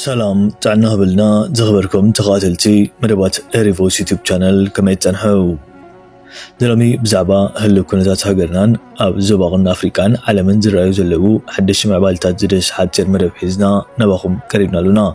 سلام تعنا هبلنا زغبركم تقاتلتي مدبات ريفوس يوتيوب channel كما يتنحو دلمي بزعبا هلو كنتات هاجرنان أب زباغن أفريكان على منزل رأيو زلو حدش معبالتات زدش حاتير مدب حيزنا نباخم قريبنا لنا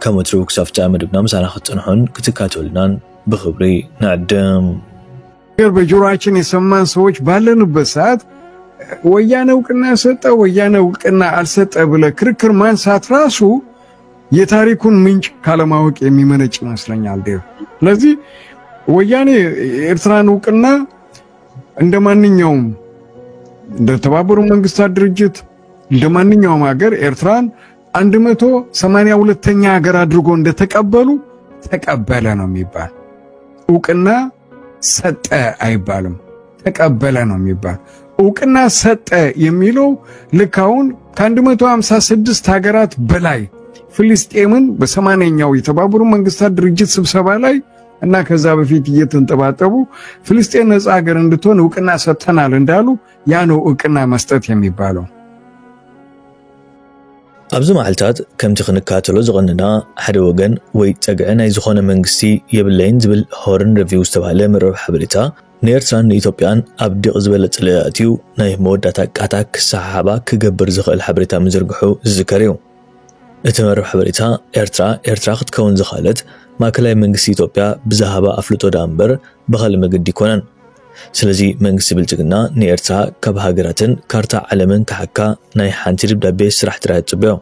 كما تروك سافتا مدبنا مسانا خطنحون كتكاتو لنان بخبري نعدم በጆሮአችን የሰማን ሰዎች ባለንበት ሰዓት ወያኔ እውቅና ሰጠ ወያኔ እውቅና አልሰጠ ብለ ክርክር ማንሳት ራሱ የታሪኩን ምንጭ ካለማወቅ የሚመነጭ ይመስለኛል። ስለዚህ ወያኔ ኤርትራን እውቅና እንደማንኛውም እንደተባበሩት መንግስታት ድርጅት እንደማንኛውም ሀገር ኤርትራን 182ኛ ሀገር አድርጎ እንደተቀበሉ ተቀበለ ነው የሚባል እውቅና ሰጠ አይባልም ተቀበለ ነው የሚባል እውቅና ሰጠ የሚለው ልካውን ከ156 ሀገራት በላይ ፍልስጤምን በ80ኛው የተባበሩት መንግስታት ድርጅት ስብሰባ ላይ እና ከዛ በፊት እየተንጠባጠቡ ፍልስጤም ነፃ ሀገር እንድትሆን እውቅና ሰጥተናል እንዳሉ ያ ነው እውቅና መስጠት የሚባለው። أبزو معلتات كم تخنكاتلو زغننا حدا وغن وي تقعنا يزخون منغستي يبلين زبل هورن ريفيو استبهاله مرب حبريتا نيرتران إثيوبيان أبدي قزبلت لياتيو نايه موداتا قاتاك صحابا كقبر زخل حبريتا مزرقحو الزكاريو اتمرب حبريتا إرترا خد كون زخالت ما كلاي منغستي إثيوبيا بزهابا أفلوتو دامبر بخال مقدي كونان سلازي منغستي بلتقنا نيرترا كاب هاجراتن كارتا علمن كحكا ناي حانتي دبدابي سراح تراها تبيو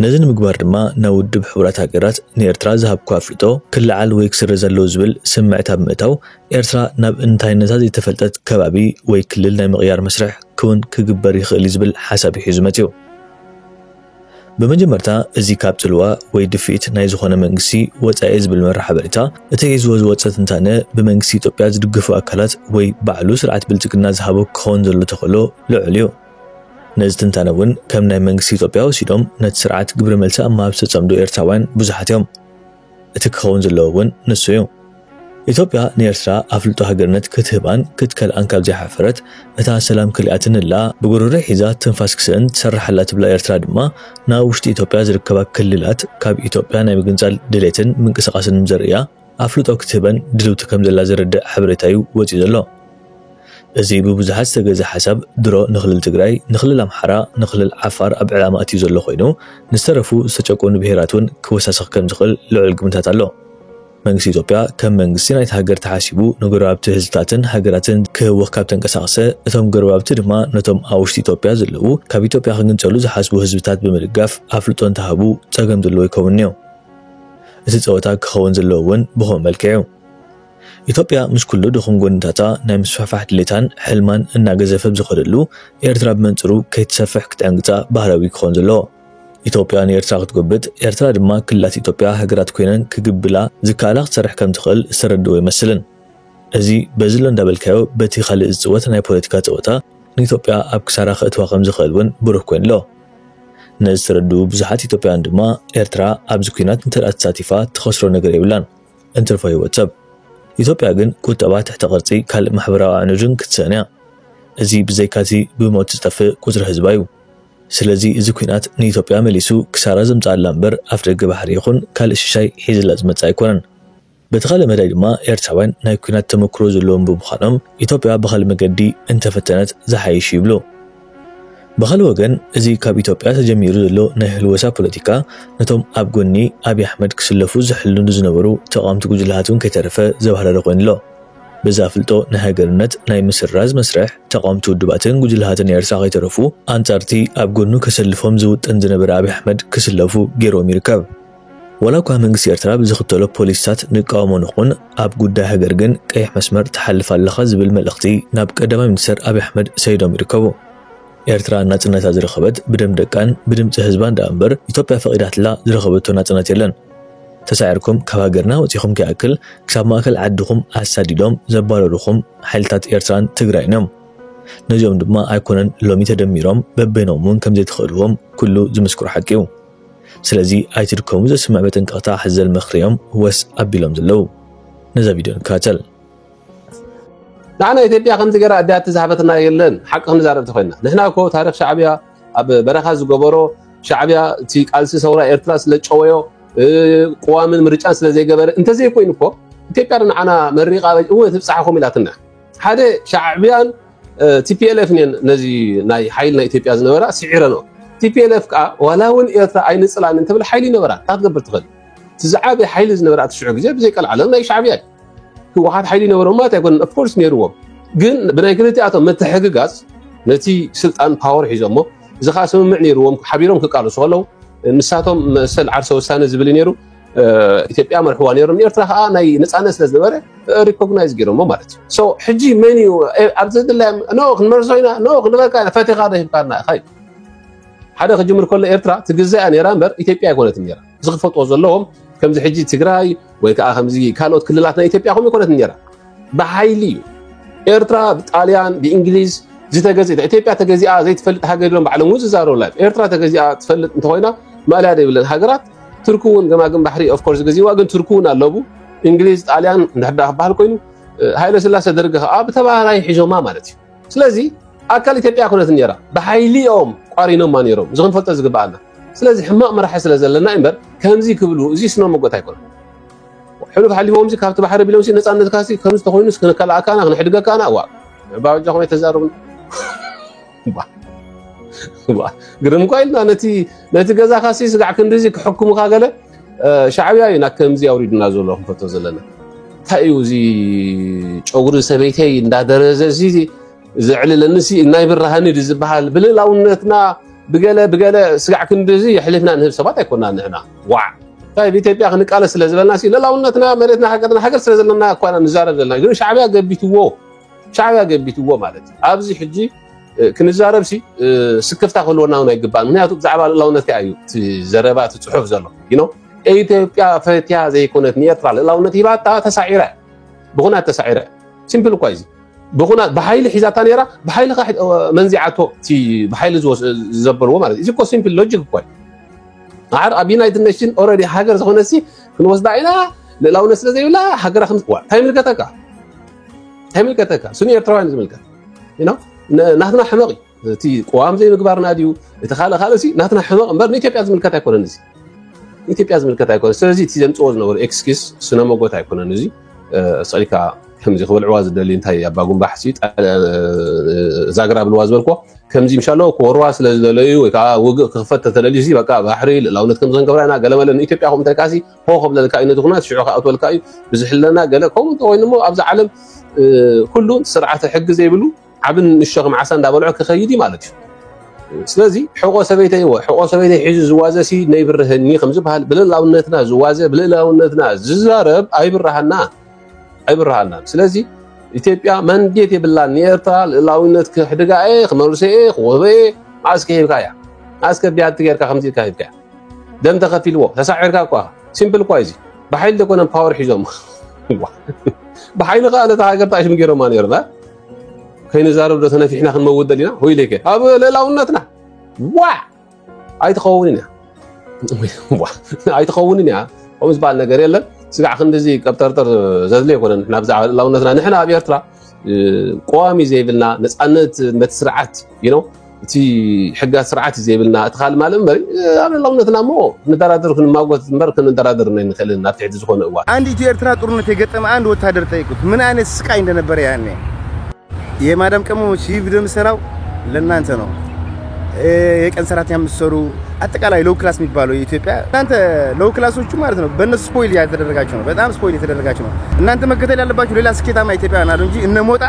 نزن مقبار دما ناود بحورات هاجرات نيرترا زهاب كوافلتو كل عال ويكسر زلو زبل سمعتها بمئتو إرترا ناب انتاي نزازي تفلتت كبابي ويكلل ناي مغيار مسرح كون كقبار يخيلي زبل حسابي حزمتيو بمجمرتا ازي كابتلوا وي دفيت ناي زخونه منغسي وصايز بالمرحه بريتا اتيز وزوصت انتانه بمنغسي ኢትዮጵያ ዝድግፉ አካላት ወይ ባዕሉ ስርዓት ብልጽግና ዝሃቦ ኮን ዘሎ ተخلو ልዕልዩ ነዝተንታነውን ከም ናይ መንግስቲ ኢትዮጵያ ወሲዶም ነት ስርዓት ግብረ መልሳ ማብሰ ጸምዶ ኤርትራውያን ብዙሓትዮም እቲ ኮን ዘለውን ንሱዩ ኢትዮጵያ ንኤርትራ አፍልጦ ሀገርነት ክትህባን ክትከልአን ካብ ዘሐፈረት እታ ሰላም ክልአትንላ በጉሩሬ ሒዛ ትንፋስ ክስን ተሰራሐላት ብላ ኤርትራ ድማ ና ውሽጢ ኢትዮጵያ ዝርከባ ክልላት ካብ ኢትዮጵያ ናይ ምግንጻል ድሌትን ምንቅስቃስን ዘርያ አፍልጦ ክትህበን ድልውት ከም ዘላ ዘረድእ ሕብረታዩ ወጪ ዘሎ እዚ ብብዙሓት ዝተገዘ ሓሳብ ድሮ ንኽልል ትግራይ ንኽልል አምሓራ ንኽልል ዓፋር ኣብ ዕላማ ኣትዩ ዘሎ ኮይኑ ንስተረፉ ዝተጨቆኑ ብሄራትን ክወሳሰኽ ከም ዝኽእል ልዑል ግምታት ኣሎ መንግስቲ ኢትዮጵያ ከም መንግስቲ ናይቲ ሃገር ተሓሲቡ ንጎረባብቲ ህዝብታትን ሃገራትን ክህወኽ ካብ ተንቀሳቐሰ እቶም ጎረባብቲ ድማ ነቶም ኣውሽቲ ኢትዮጵያ ዘለዉ ካብ ኢትዮጵያ ክግንጸሉ ዝሓስቡ ህዝብታት ብምድጋፍ ኣፍልጦ እንተሃቡ ፀገም ዘለዎ ይከውን እዩ እቲ ፀወታ ክኸውን ዘለዎ እውን ብኸመይ መልክዑ ኢትዮጵያ ምስ ኩሉ ድኹም ጎንታታ ናይ ምስፋሕፋሕ ድሌታን ሕልማን እናገዘፈ ብዝኸደሉ ኤርትራ ብመንፅሩ ከይትሰፍሕ ክትዕንግፃ ባህላዊ ክኸውን ዘለዎ ኢትዮጵያ ንኤርትራ ክትጎብጥ ኤርትራ ድማ ክልላት ኢትዮጵያ ሃገራት ኮይነን ክግብላ ዝካላ ክትሰርሕ ከም ትኽእል ዝተረድኡ ይመስልን እዚ በዝሎ እንዳበልካዮ በቲ ካልእ ዝፅወት ናይ ፖለቲካ ፀወታ ንኢትዮጵያ ኣብ ክሳራ ክእትዋ ከም ዝኽእል እውን ብሩህ ኮይኑ ኣሎ ነዚ ዝተረድኡ ብዙሓት ኢትዮጵያውያን ድማ ኤርትራ ኣብዚ ኩናት እንተደኣ ተሳቲፋ ትኸስሮ ነገር የብላን እንትርፎ ህይወት ሰብ ኢትዮጵያ ግን ቁጠባ ትሕቲ ቅርፂ ካልእ ማሕበራዊ ኣዕኑድን ክትሰንያ እዚ ብዘይካቲ ብሞት ዝጠፍእ ቁፅሪ ህዝባ እዩ ስለዚ እዚ ኩናት ንኢትዮጵያ መሊሱ ክሳራ ዘምጻላ እምበር ኣፍ ደገ ባሕሪ ይኹን ካልእ ሽሻይ ሒዝላ ዝመጽ ኣይኮነን በተኻለ መዳይ ድማ ኤርትራውያን ናይ ኩናት ተመክሮ ዘለዎም ብምዃኖም ኢትዮጵያ ብኻልእ መገዲ እንተፈተነት ዝሓይሽ ይብሉ በኻልእ ወገን እዚ ካብ ኢትዮጵያ ተጀሚሩ ዘሎ ናይ ህልወሳ ፖለቲካ ነቶም ኣብ ጎኒ ኣብይ ኣሕመድ ክስለፉ ዝሕልኑ ዝነበሩ ተቃምቲ ጉጅላትን ከይተረፈ ዘባህረረ ኮይኑ ኣሎ በዛፍልጦ ንሃገርነት ናይ ምስራዝ መስርሕ ተቃምቲ ውድባትን ጉጅላትን ኤርትራ ከይተረፉ አንጻርቲ ኣብ ጎኑ ከሰልፎም ዝውጥን ዝነበረ ኣብይ ኣሕመድ ክስለፉ ገይሮም ይርከብ ወላኳ መንግስቲ ኤርትራ ብዝኽተሎ ፖሊስታት ንቃወሞ ንኹን ኣብ ጉዳይ ሃገር ግን ቀይሕ መስመር ተሓልፍ ኣለኻ ዝብል መልእኽቲ ናብ ቀዳማይ ሚኒስትር ኣብይ ኣሕመድ ሰይዶም ይርከቡ ኤርትራ ናጽነታ ዝረኸበት ብደም ደቃን ብድምፂ ህዝባን ዳእምበር ኢትዮጵያ ፈቂዳትላ ዝረኸበቶ ናጽነት የለን ተሳዒርኩም ካብ ሃገርና ወፂኹም ከኣክል ክሳብ ማእከል ዓድኹም ኣሳዲዶም ዘባረሩኹም ሓይልታት ኤርትራን ትግራይንም ነዚኦም ድማ ኣይኮነን ሎሚ ተደሚሮም በበይኖምን ከም ዘይትኽእልዎም ኩሉ ዝምስክሩ ሓቂ እዩ ስለዚ ኣይትድከሙ ዘስምዕ በጥንቀቕታ ሓዘል መኽርዮም ወስ ኣቢሎም ዘለው ነዛ ቪድዮ ንከታተል نحن إثيوبيا خمس جرا أديات زحفتنا يلن حق خمس زارب تخيلنا نحن كو تاريخ شعبية أب برخاز جبرو ሻዕቢያ እቲ ቃልሲ ሰውራ ኤርትራ ስለጨወዮ قوامن مرجان ስለዘይ ገበረ እንተዘይ ኮይኑ እኮ ኢትዮጵያ ንዓና መሪቃ ወይ ትብጻሕኩም ኢላትና ሓደ ሻዕቢያን TPLF ነዚ ናይ ሓይልና ኢትዮጵያ ዝነበራ ሲዒረኖ TPLF ካ ወላውን ኤርትራ ኣይንጽላን እንተብል ሓይሊ ነበራ ታትገብር ትኽእል ትዝዓበ ሓይሊ ዝነበራ ትሽዑ ግዜ ብዘይ ቀልዓለ ናይ ሻዕቢያ ህወሓት ሓይሊ ነበሮ ማለት ኣይኮን ኦፍ ኮርስ ነይርዎም ግን ብናይ ክልቲኣቶም መተሓግጋዝ ነቲ ስልጣን ፓወር ሒዞሞ ዝኻ ስምምዕ ነይርዎም ሓቢሮም ክቃልሱ ከለው ንሳቶም መሰል ዓርሰ ወሳነ ዝብል ነይሩ ኢትዮጵያ መርሕዋ ነይሮም ኤርትራ ከዓ ናይ ነፃነት ስለዝነበረ ሪኮግናይዝ ገይሮሞ ማለት እዩ ሶ ሕጂ መን እዩ ኣብዚ ድላም ኖ ክንመርሶይና ኖ ክንበልካ ፈቲኻ ደሂብካና ኸይ ሓደ ክጅምር ከሎ ኤርትራ ትግዛኣ ነይራ እምበር ኢትዮጵያ ኣይኮነትን ነይራ ዝኽፈጥዎ ዘለዎም ከምዚ ሕጂ ትግራይ ወይ ከዓ ከምዚ ካልኦት ክልላት ናይ ኢትዮጵያ ከም ይኮነትን ነይራ ብሓይሊ እዩ ኤርትራ ብጣልያን ብእንግሊዝ ዝተገዚአ ኢትዮጵያ ተገዚኣ ዘይትፈልጥ ሃገር ኢሎም ባዕሎም ዝዛረቡላ ኤርትራ ተገዚኣ ትፈልጥ እንተኮይና ማልያ ደይብለን ሃገራት ትርኩውን ገማግም ባሕሪ ኦፍ ኮርስ ገዚዋ ግን ትርኩውን ኣለቡ እንግሊዝ ጣልያን እንድሕዳ ክበሃል ኮይኑ ሃይለ ስላሴ ደርገ ከዓ ብተባህራይ ሒዞማ ማለት እዩ ስለዚ ኣካል ኢትዮጵያ ኮነትን ነይራ ብሓይሊኦም ቋሪኖማ ነይሮም ዝኽንፈልጦ ዝግባአና ስለዚ ሕማቕ መራሒ ስለ ዘለና እምበር ከምዚ ክብሉ እዚ ስኖ መጎት ኣይኮነን ሕሉፍ ሓሊፎምዚ ካብቲ ባሕሪ ቢሎምሲ ነፃነት ካሲ ከምዚ ተኮይኑስ ክንከላእካና ክንሕድገካና ዋ ባውጃኹም የተዛረቡን ግርም ኮይልና ነቲ ገዛ ካሲ ስጋዕ ክንዲዚ ክሕክሙካ ገለ ሻዕቢያ ኢና ከምዚ ኣውሪድና ዘሎ ክንፈቶ ዘለና እንታይ እዩ እዚ ጨጉሪ ሰበይተይ እንዳደረዘ እዚ ዝዕልለንሲ ናይ ብርሃኒ ዝበሃል ብልላውነትና ብገለ ስጋዕ ክንዲዚ ይሕልፍና ንህብ ሰባት ኣይኮንና ንሕና ዋዕ ታይ ኢትዮጵያ ክንቃለ ስለ ዝበልናሲ ልላውነትና መሬትና ሃገር ስለ ዘለና እኳ ንዛረብ ዘለና ግን ሻዕቢያ ገቢትዎ ማለት ኣብዚ ሕጂ ክንዛረብሲ ስክፍታ ክህልወና እውን ኣይግባእን ምክንያቱ ብዛዕባ ልላውነት ከ እዩ ዘረባ ትፅሑፍ ዘሎ ኢትዮጵያ ፈትያ ዘይኮነት ንኤርትራ ልላውነት ሂባታ ተሳዒረ ብኹናት ተሳዒረ ሲምፕል እኳ እዚ ብኹናት ብሓይሊ ሒዛታ ነይራ ብሓይሊ ካ መንዚዓቶ እቲ ብሓይሊ ዘበልዎ ማለት እዚ እኮ ሲምፕል ሎጂክ እኳ ዓር ኣብ ዩናይትድ ኔሽን ኦልሬዲ ሃገር ዝኾነሲ ክንወስዳ ኢና ልላውነት ስለ ዘይብላ ሃገራ እንታይ ምልከተካ ስኒ ኤርትራውያን ዝምልከት ናትና ሕመቕ እቲ ቆዋም ዘይምግባርና ድዩ እቲ ካልሲ ናትና ሕመቕ እምበር ንኢትዮጵያ ዝምልከት ኣይኮነን እዚ ኢትዮጵያ ዝምልከት ኣይኮነን ስለዚ እቲ ዘምፅዎ ዝነበሩ ኤክስኪስ ስነ መጎት ኣይኮነን እዚ ሰሪካ ከምዚ ክበልዕዋ ዝደሊ እንታይ ኣባ ጉንባሕሲ ዛግራ ብልዋ ዝበልኮ ከምዚ ምሻሎ ኮርዋ ስለ ዝደለዩ ወይ ከዓ ውግእ ክኽፈት ተደልዩ እዚ በቃ ባሕሪ ልላውነት ከም ዝንገብራ ኢና ገለ መለ ንኢትዮጵያ ከምኡ እንታይ ካሲ ሆ ክብለልካ እዩ ነቲ ኩናት ሽዑ ከዓ እትበልካ እዩ ብዝሕለና ገለ ከምኡ እንተኮይኑ እሞ ኣብዚ ዓለም ኩሉ ስርዓተ ሕጊ ዘይብሉ ዓብን ንሸኽም ዓሳ እንዳበልዑ ክኸይድ ማለት እዩ ስለዚ ሕቆ ሰበይተይ ሒዙ ዝዋዘሲ ናይ ብርህኒ ከም ዝበሃል ብልላውነትና ዝዋዘ ብልላውነትና ዝዛረብ ኣይብርሃና ስለዚ ኢትዮጵያ መንዴት የብላን ኤርትራ ልላውነት ክሕድጋኤ ክመልሰኤ ክወበኤ ማእስ ከሂብካያ ማእስ ከቢያት ጌርካ ከምዚ ኢልካ ሂብካያ ደም ተኸፊልዎ ተሳዒርካ እኳ ሲምፕል እኳ እዚ ብሓይሊ ደኮነ ፓወር ሒዞም ብሓይሊ ከዓ ነታ ሃገር ጣሽም ገይሮማ ነይሮም ከይንዛረብ ዶ ተነፊሕና ክንመውት ደሊና ሆይለይከ ኣብ ልላውነትና ኣይትኸውንን እያ ከምኡ ዝበሃል ነገር የለን ስጋዕ ክንዲዚ ቀብጠርጠር ዘድልዮ ኣይኮነን ንሕና ብዛዕባ ልላውነትና ንሕና ኣብ ኤርትራ ቆዋሚ ዘይብልና ነፃነት መቲ ስርዓት እቲ ሕጋት ስርዓት ዘይብልና እቲ ካል ማለት እምበሪ ኣብ ልላውነትና እሞ ክንደራደር ክንማጎት እምበር ክንደራደር ንክእልን ኣብ ትሕቲ ዝኾነ እዋን አንድ ኢትዮ ኤርትራ ጦርነት የገጠመ አንድ ወታደር ጠይቁት ምን አይነት ስቃይ እንደነበረ ያኔ የማዳም ቀመሞች ይህ ቪዲዮ የምሰራው ለእናንተ ነው የቀን ሰራተኛ የምትሰሩ አጠቃላይ ሎው ክላስ የሚባለው የኢትዮጵያ እናንተ ሎው ክላሶቹ ማለት ነው በእነሱ ስፖይል ያተደረጋችሁ ነው በጣም ስፖይል የተደረጋችሁ ነው እናንተ መከተል ያለባችሁ ሌላ ስኬታማ ኢትዮጵያውያን አሉ እንጂ እነ ሞጣ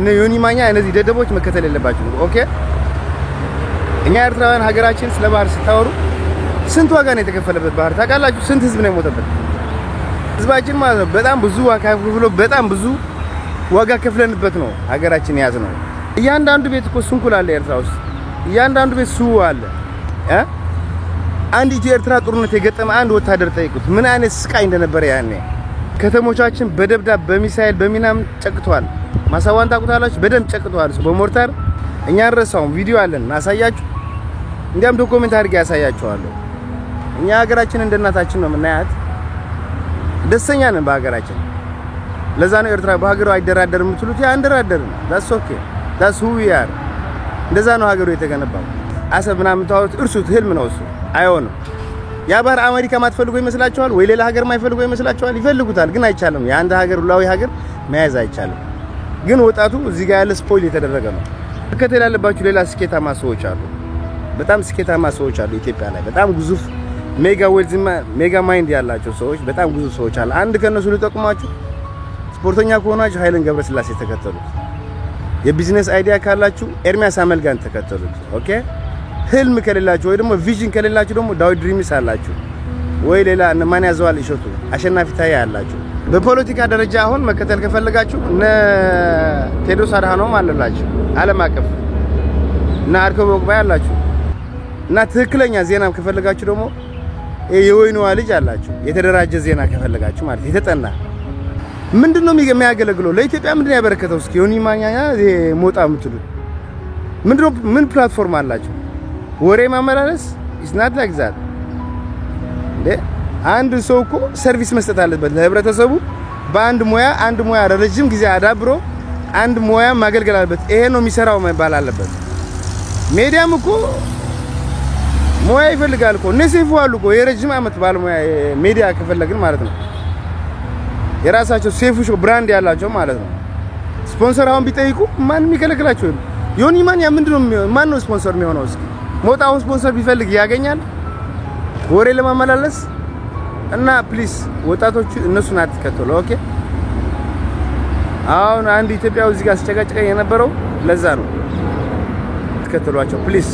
እነ ዮኒ ማኛ እነዚህ ደደቦች መከተል ያለባችሁ ኦኬ እኛ ኤርትራውያን ሀገራችን ስለ ባህር ስታወሩ ስንት ዋጋ ነው የተከፈለበት ባህር ታውቃላችሁ ስንት ህዝብ ነው የሞተበት ህዝባችን ማለት ነው በጣም ብዙ ዋጋ ከፍሎ በጣም ብዙ ዋጋ ከፍለንበት ነው ሀገራችን ያዝ ነው እያንዳንዱ ቤት እኮ ስንኩል አለ ኤርትራ ውስጥ እያንዳንዱ ቤት ሱ አለ አንድ ኢትዮ ኤርትራ ጦርነት የገጠመ አንድ ወታደር ጠይቁት ምን አይነት ስቃይ እንደነበረ ያኔ ከተሞቻችን በደብዳብ በሚሳኤል በሚናም ጨቅቷል ማሳዋን ታቁታላችሁ በደም ጨቅቷል በሞርታር እኛ ረሳው ቪዲዮ አለን ማሳያችሁ እንዲያም ዶክመንት አድርጌ ያሳያችኋለሁ እኛ ሀገራችን እንደናታችን ነው ምናያት ደስተኛ ነን በሀገራችን ለዛ ነው ኤርትራ በሀገሩ አይደራደርም የምትሉት ያ አንደራደር that's okay that's who we are እንደዛ ነው ሀገሩ የተገነባው አሰብ ምናምን ታወሩት እርሱት ህልም ነው እሱ አይሆንም ያ ባህር አሜሪካ ማትፈልጉ ይመስላችኋል ወይ ሌላ ሀገር ማይፈልጉ ይመስላችኋል ይፈልጉታል ግን አይቻልም የአንድ ሀገር ሉዓላዊ ሀገር መያዝ አይቻልም ግን ወጣቱ እዚህ ጋር ያለ ስፖይል የተደረገ ነው ከተል ያለባችሁ ሌላ ስኬታማ ሰዎች አሉ በጣም ስኬታማ ሰዎች አሉ ኢትዮጵያ ላይ በጣም ግዙፍ ሜጋ ዌልዝ ሜጋ ማይንድ ያላቸው ሰዎች በጣም ግዙፍ ሰዎች አሉ አንድ ከነሱ ልጠቁማችሁ ስፖርተኛ ከሆናችሁ ኃይለን ገብረስላሴ ተከተሉት የቢዝነስ አይዲያ ካላችሁ ኤርሚያስ አመልጋን ተከተሉት ኦኬ ህልም ከሌላችሁ ወይ ደግሞ ቪዥን ከሌላችሁ ደግሞ ዳዊት ድሪምስ አላችሁ ወይ ሌላ ማን ያዘዋል ይሾቱ አሸናፊ ታያ አላችሁ በፖለቲካ ደረጃ አሁን መከተል ከፈለጋችሁ እነ ቴዎድሮስ አድሃኖም አለላችሁ ዓለም አቀፍ እና አርከበ ወቅባይ አላችሁ እና ትክክለኛ ዜናም ከፈለጋችሁ ደግሞ የወይኑዋ ልጅ አላችሁ የተደራጀ ዜና ከፈለጋችሁ ማለት የተጠና ምንድነው የሚያገለግለው ለኢትዮጵያ ምንድነው ያበረከተው እስኪ ዮኒ ማኛኛ ሞጣ ምትሉ ምንድነው ምን ፕላትፎርም አላችሁ ወሬ ማመላለስ is not like that አንድ ሰው እኮ ሰርቪስ መስጠት አለበት ለህብረተሰቡ በአንድ ሙያ ረጅም ጊዜ አዳብሮ አንድ ሙያ ማገልገል አለበት ይሄ ነው የሚሰራው መባል አለበት ሚዲያም እኮ ሙያ ይፈልጋል እኮ ነሲፉ አሉ እኮ የረጅም አመት ባለሙያ ሚዲያ ከፈለግን ማለት ነው የራሳቸው ሴፉ ሾው ብራንድ ያላቸው ማለት ነው ስፖንሰር አሁን ቢጠይቁ ማን የሚከለክላቸው ዮኒ ማኛ ምንድነው ማን ነው ስፖንሰር የሚሆነው እስኪ ሞጣው ስፖንሰር ቢፈልግ ያገኛል ወሬ ለማመላለስ እና ፕሊስ ወጣቶቹ እነሱን አትከተሉ ኦኬ አሁን አንድ ኢትዮጵያው እዚህ ጋር አስጨቃጨቀኝ የነበረው ለዛ ነው አትከተሏቸው ፕሊስ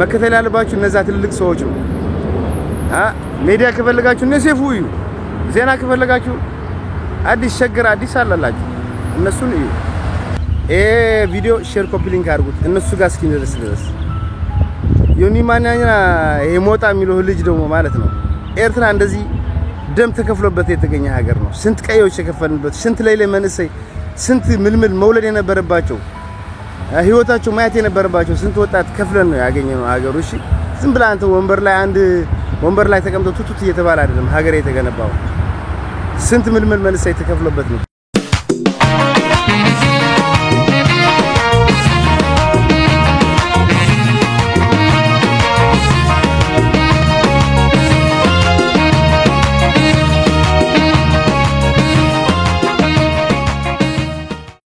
መከተል ያለባችሁ እነዛ ትልልቅ ሰዎች ነው ሚዲያ ከፈለጋችሁ ነሴፉ እዩ ዜና ከፈለጋችሁ አዲስ ሸገር አዲስ አላላችሁ እነሱን እዩ ቪዲዮ ሼር ኮፒ ሊንክ አድርጉት እነሱ ጋር እስኪደርስ ድረስ ዮኒ ማኛኛ የሞጣ የሚለው ልጅ ደግሞ ማለት ነው ኤርትራ እንደዚህ ደም ተከፍሎበት የተገኘ ሀገር ነው ስንት ቀዮች የከፈልንበት ስንት ላይ መንሰይ ስንት ምልምል መውለድ የነበረባቸው ህይወታቸው ማየት የነበረባቸው ስንት ወጣት ከፍለን ነው ያገኘነው ሀገሩ እሺ ዝም ብላ አንተ ወንበር ላይ ተቀምጦ ቱቱት እየተባለ አይደለም ሀገር የተገነባው ስንት ምልምል መንሰይ ተከፍሎበት ነው